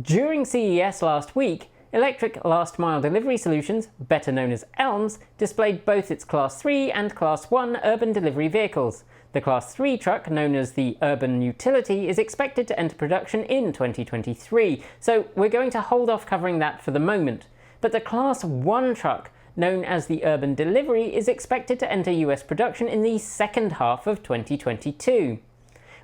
During CES last week, Electric Last Mile Delivery Solutions, better known as ELMS, displayed both its Class 3 and Class 1 urban delivery vehicles. The Class 3 truck, known as the Urban Utility, is expected to enter production in 2023, so we're going to hold off covering that for the moment. But the Class 1 truck, known as the Urban Delivery, is expected to enter US production in the second half of 2022.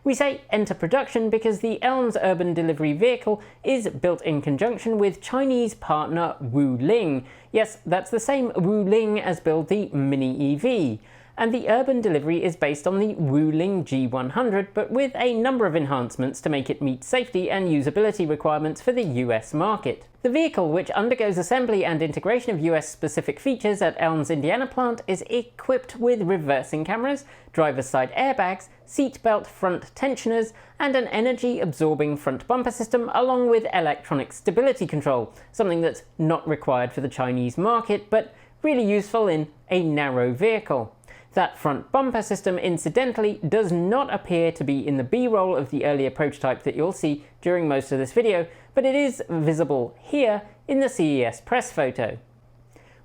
We say enter production because the ELMS Urban Delivery Vehicle is built in conjunction with Chinese partner Wuling. Yes, that's the same Wuling as build the Mini EV. And the Urban Delivery is based on the Wuling G100, but with a number of enhancements to make it meet safety and usability requirements for the US market. The vehicle, which undergoes assembly and integration of US-specific features at ELMS Indiana plant, is equipped with reversing cameras, driver's side airbags, seatbelt front tensioners, and an energy-absorbing front bumper system, along with electronic stability control, something that's not required for the Chinese market, but really useful in a narrow vehicle. That front bumper system, incidentally, does not appear to be in the B-roll of the earlier prototype that you'll see during most of this video, but it is visible here in the CES press photo.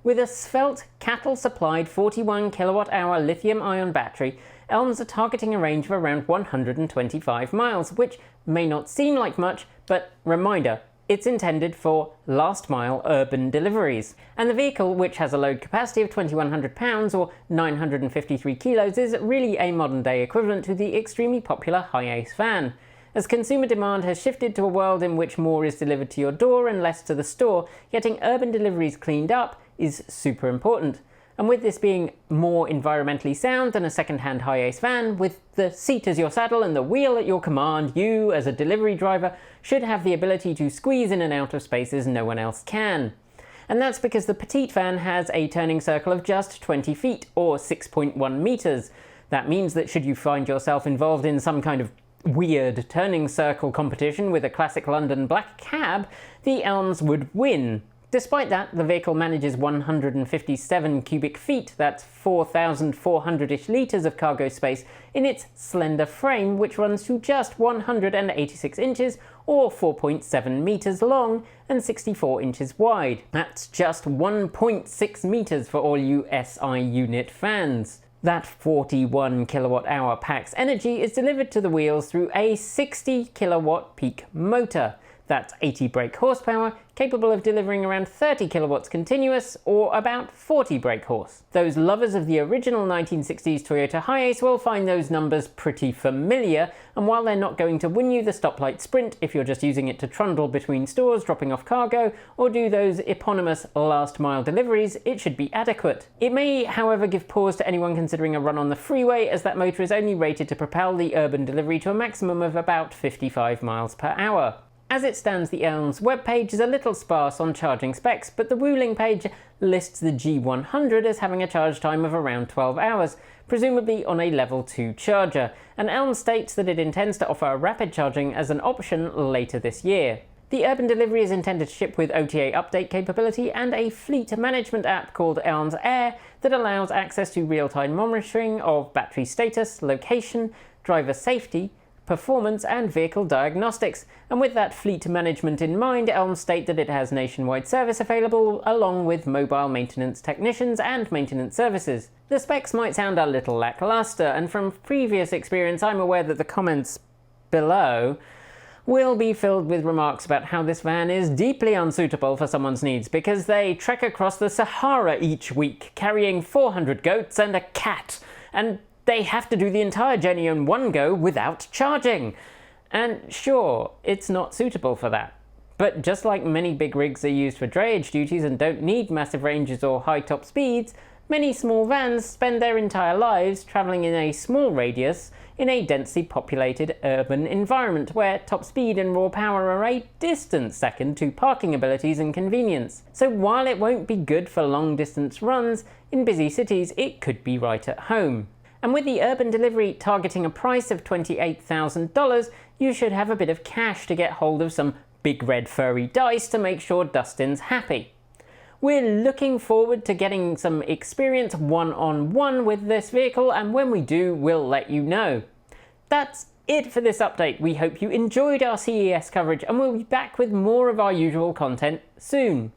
With a svelte cattle-supplied 41 kWh lithium-ion battery, ELMS are targeting a range of around 125 miles, which may not seem like much, but reminder, it's intended for last-mile urban deliveries. And the vehicle, which has a load capacity of 2,100 pounds or 953 kilos, is really a modern-day equivalent to the extremely popular high-ace van. As consumer demand has shifted to a world in which more is delivered to your door and less to the store, getting urban deliveries cleaned up is super important. And with this being more environmentally sound than a second-hand high-ace van, with the seat as your saddle and the wheel at your command, you, as a delivery driver, should have the ability to squeeze in and out of spaces no one else can. And that's because the petite van has a turning circle of just 20 feet, or 6.1 meters. That means that should you find yourself involved in some kind of weird turning circle competition with a classic London black cab, the ELMS would win. Despite that, the vehicle manages 157 cubic feet, that's 4,400-ish litres of cargo space, in its slender frame, which runs to just 186 inches or 4.7 metres long and 64 inches wide. That's just 1.6 metres for all you SI unit fans. That 41 kilowatt-hour pack's energy is delivered to the wheels through a 60 kilowatt peak motor. That's 80 brake horsepower, capable of delivering around 30 kilowatts continuous, or about 40 brake horse. Those lovers of the original 1960s Toyota Hiace will find those numbers pretty familiar, and while they're not going to win you the stoplight sprint if you're just using it to trundle between stores dropping off cargo, or do those eponymous last mile deliveries, it should be adequate. It may, however, give pause to anyone considering a run on the freeway, as that motor is only rated to propel the urban delivery to a maximum of about 55 miles per hour. As it stands, the ELMS webpage is a little sparse on charging specs, but the Wuling page lists the G100 as having a charge time of around 12 hours, presumably on a level 2 charger, and ELMS states that it intends to offer rapid charging as an option later this year. The Urban Delivery is intended to ship with OTA update capability and a fleet management app called ELMS Air that allows access to real-time monitoring of battery status, location, driver safety, performance and vehicle diagnostics, and with that fleet management in mind, ELMS state that it has nationwide service available along with mobile maintenance technicians and maintenance services. The specs might sound a little lackluster, and from previous experience I'm aware that the comments below will be filled with remarks about how this van is deeply unsuitable for someone's needs because they trek across the Sahara each week carrying 400 goats and a cat, and they have to do the entire journey in one go without charging. And sure, it's not suitable for that. But just like many big rigs are used for drayage duties and don't need massive ranges or high top speeds, many small vans spend their entire lives travelling in a small radius in a densely populated urban environment where top speed and raw power are a distant second to parking abilities and convenience. So while it won't be good for long distance runs, in busy cities it could be right at home. And with the Urban Delivery targeting a price of $28,000, you should have a bit of cash to get hold of some big red furry dice to make sure Dustin's happy. We're looking forward to getting some experience one-on-one with this vehicle, and when we do, we'll let you know. That's it for this update. We hope you enjoyed our CES coverage and we'll be back with more of our usual content soon.